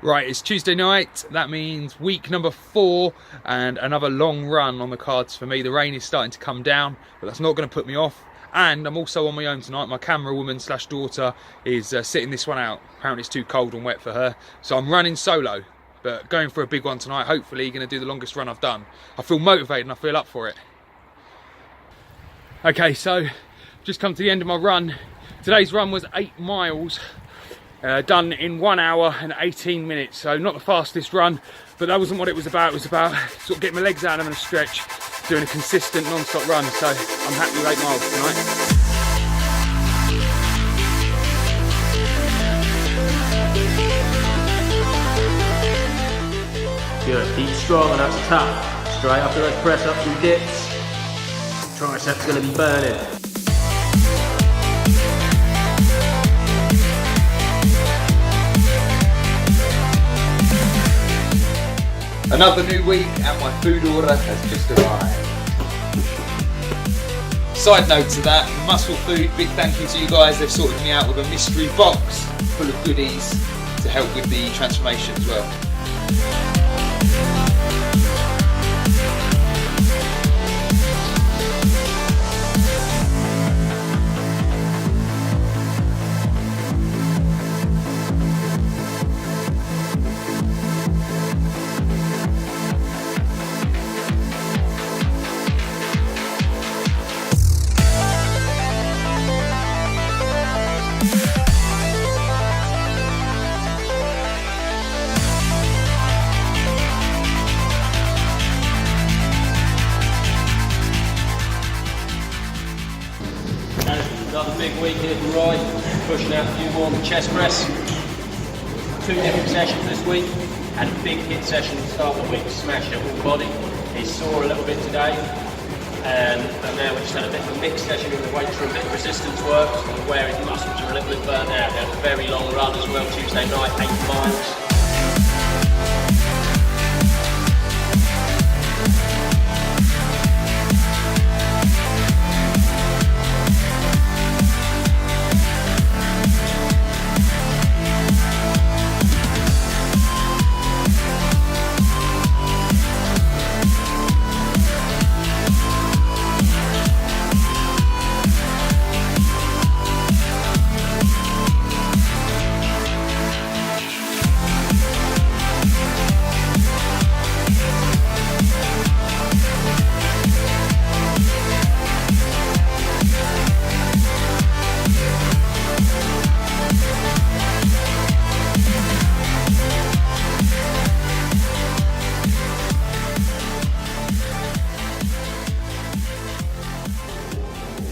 Right, it's Tuesday night. That means week number 4 and another long run on the cards for me. The rain is starting to come down, but that's not going to put me off. And I'm also on my own tonight. My camera woman slash daughter is sitting this one out. Apparently it's too cold and wet for her. So I'm running solo, but going for a big one tonight. Hopefully going to do the longest run I've done. I feel motivated and I feel up for it. Okay, so just come to the end of my run. Today's run was 8 miles. Done in 1 hour and 18 minutes, so not the fastest run, but that wasn't what it was about. It was about sort of getting my legs out and having a stretch, doing a consistent non-stop run, so I'm happy with 8 miles tonight. Good, keep strong and that's tough. Straight after those press ups and dips, triceps going to be burning. Another new week and my food order has just arrived. Side note to that, Muscle Food, big thank you to you guys. They've sorted me out with a mystery box full of goodies to help with the transformation as well. Another big week here for Roy, pushing out a few more on the chest press. 2 different sessions this week, had a big hit session to start the week, smashed it all body. He's sore a little bit today, and now we just had a bit of a mixed session in the weights room, a bit of resistance work, where his muscles are a little bit burnt out. He had a very long run as well Tuesday night, 8 miles.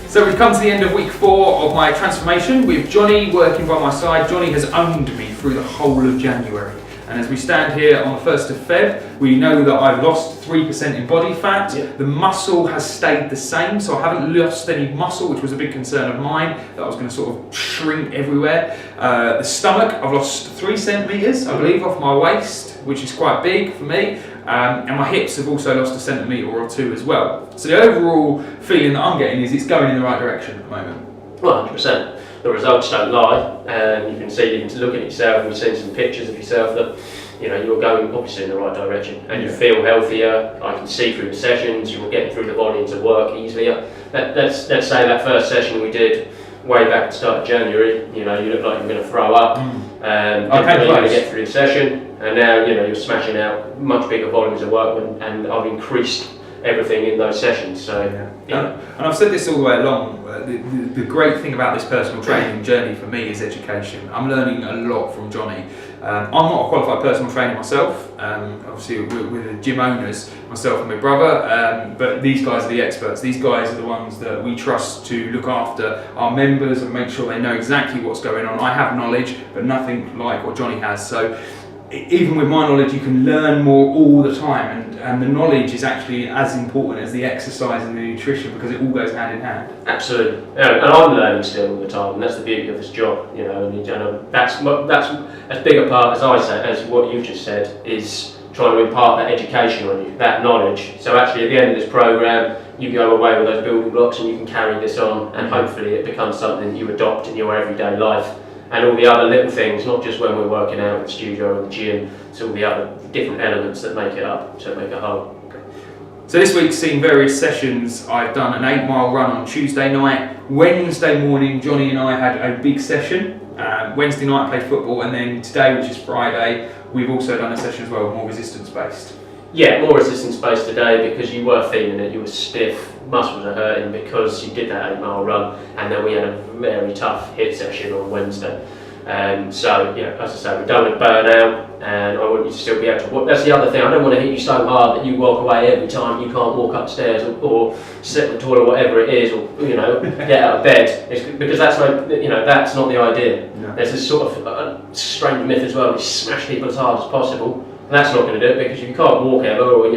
So we've come to the end of week 4 of my transformation with Jonny working by my side. Jonny has owned me through the whole of January. And as we stand here on the 1st of Feb, we know that I've lost 3% in body fat. The muscle has stayed the same, so I haven't lost any muscle, which was a big concern of mine, that I was going to sort of shrink everywhere. The stomach, I've lost 3 centimetres, I believe, off my waist, which is quite big for me. And my hips have also lost a centimetre or 2 as well. So the overall feeling that I'm getting is it's going in the right direction at the moment. Well, 100%. The results don't lie, and you can see, you can look at yourself, and we've seen some pictures of yourself that, you know, you're going obviously in the right direction, and you feel healthier. I can see through the sessions, you're getting through the body into work easier. Let's say that first session we did way back at the start of January, you know, you look like you're going to throw up, didn't really going to get through the session, and now, you know, you're smashing out much bigger volumes of work, and I've increased everything in those sessions. So, and I've said this all the way along, the great thing about this personal training journey for me is education. I'm learning a lot from Jonny. I'm not a qualified personal trainer myself, obviously we're the gym owners, myself and my brother, but these guys are the experts. These guys are the ones that we trust to look after our members and make sure they know exactly what's going on. I have knowledge, but nothing like what Jonny has. So even with my knowledge, you can learn more all the time, and the knowledge is actually as important as the exercise and the nutrition, because it all goes hand in hand. Absolutely, and I'm learning still all the time, and that's the beauty of this job, you know. And that's as big a part, as I say, as what you've just said, is trying to impart that education on you, that knowledge. So actually, at the end of this program, you go away with those building blocks, and you can carry this on, and hopefully, it becomes something that you adopt in your everyday life. and all the other little things, not just when we're working out in the studio or the gym, it's all the other different elements that make it up, to make a whole. So this week's seen various sessions. I've done an 8-mile run on Tuesday night. Wednesday morning, Jonny and I had a big session. Wednesday night I played football, and then today, which is Friday, we've also done a session as well, more resistance based. Yeah, more resistance based today because you were feeling it, you were stiff, muscles are hurting because you did that 8-mile run, and then we had a very tough HIIT session on Wednesday. So, as I say, we don't want to burn out, and I want you to still be able to walk. That's the other thing, I don't want to hit you so hard that you walk away every time you can't walk upstairs or sit in the toilet, whatever it is, or get out of bed. Because that's that's not the idea. No. There's this sort of strange myth as well, you smash people as hard as possible. And that's not going to do it, because if you can't walk ever, or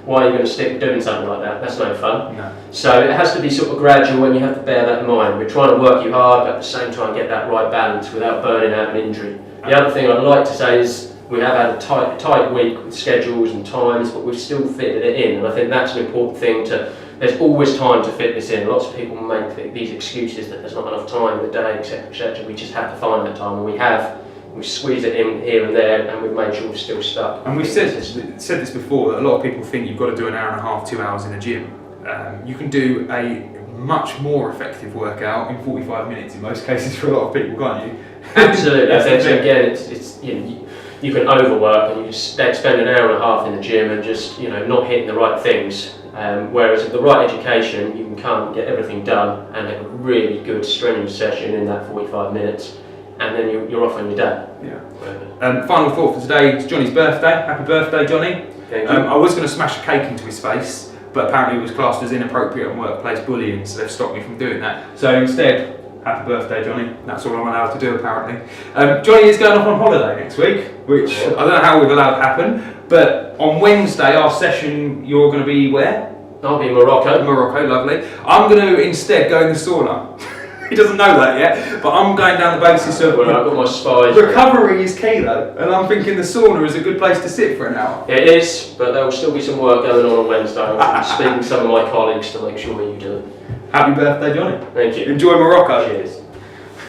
why are you going to stick doing something like that? That's no fun. No. So it has to be sort of gradual, and you have to bear that in mind. We're trying to work you hard, but at the same time get that right balance without burning out an injury. The other thing I'd like to say is we have had a tight week with schedules and times, but we've still fitted it in, and I think that's an important thing there's always time to fit this in. Lots of people make these excuses that there's not enough time in the day, etc., etc. We just have to find that time, and we have. We've squeezed it in here and there, and we've made sure we're still stuck. And we've said this before, that a lot of people think you've got to do an hour and a half, 2 hours in a gym. You can do a much more effective workout in 45 minutes in most cases for a lot of people, can't you? Absolutely. Again, it's you can overwork, and you just spend an hour and a half in the gym and just not hitting the right things. Whereas with the right education, you can come and get everything done and have a really good strenuous session in that 45 minutes. And then you're off on your day. Yeah. Final thought for today, it's Jonny's birthday. Happy birthday, Jonny. Thank you. I was going to smash a cake into his face, but apparently it was classed as inappropriate and workplace bullying, so they've stopped me from doing that. So instead, happy birthday, Jonny. That's all I'm allowed to do, apparently. Jonny is going off on holiday next week, which I don't know how we've allowed to happen, but on Wednesday, our session, you're going to be where? I'll be in Morocco. Morocco, lovely. I'm going to instead go in the sauna. He doesn't know that yet, but I'm going down the basis of I've got my spies. Recovery is key though, and I'm thinking the sauna is a good place to sit for an hour. It is, but there will still be some work going on Wednesday. I'm speaking to some of my colleagues to make sure you do it. Happy birthday, Jonny. Thank you. Enjoy Morocco. Cheers.